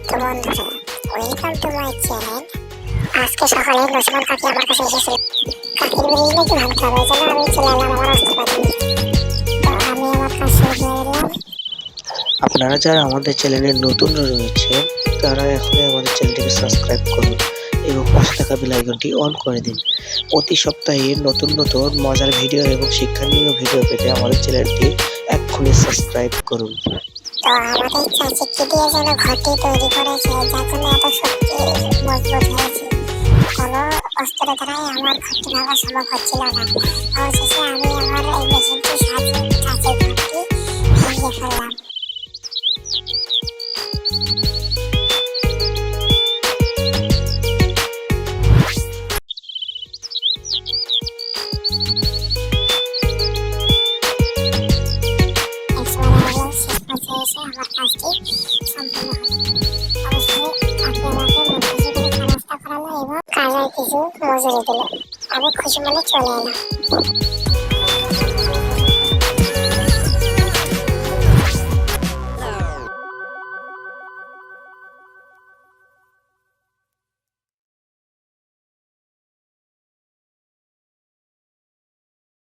তো বন্ধুরা, welcome to my channel. আজকে সকালে লক্ষ্মণ কাকি আমার কাছে এসেছিল। কাকির ব্রেইন নাকি ভাঙতে হবে, এই জন্য আমি চলে এলাম আমার অস্ত্রপাতি নিয়ে। তো আমি আমার কাজ শুরু করে এলাম। আপনারা যারা আমাদের চ্যানেলে নতুন রয়েছে তারা এখনই আমাদের চ্যানেলটিকে সাবস্ক্রাইব করুন এবং পাশে থাকা বেল আইকনটি অন করে দিন। প্রতি সপ্তাহে নতুন নতুন মজার ভিডিও এবং শিক্ষণীয় ভিডিও পেতে আমাদের চ্যানেলটি এক্ষুনি সাবস্ক্রাইব করুন। তো আমাদের চাচিকে দিয়ে যেন ঘরটি তৈরি করেছে, যার জন্য এত শক্তি মজবুত হয়েছে। কোনো অস্ত্রের দ্বারাই আমার ঘরটি ভাঙা সম্ভব হচ্ছিল না। অবশেষে আমি আমার এই মেশিনটির সাহায্যে চাচির ঘরটি ভেঙে ফেললাম। শেষ পর্যায়ে এসে আমার কাজটি সম্পূর্ণ হলো। অবশ্যই কাকি আমাকে মুখোশি করে চা নাস্তা করালো এবং কাজের কিছু মজুরি দিল। আমি খুশি মনে চলে এলাম।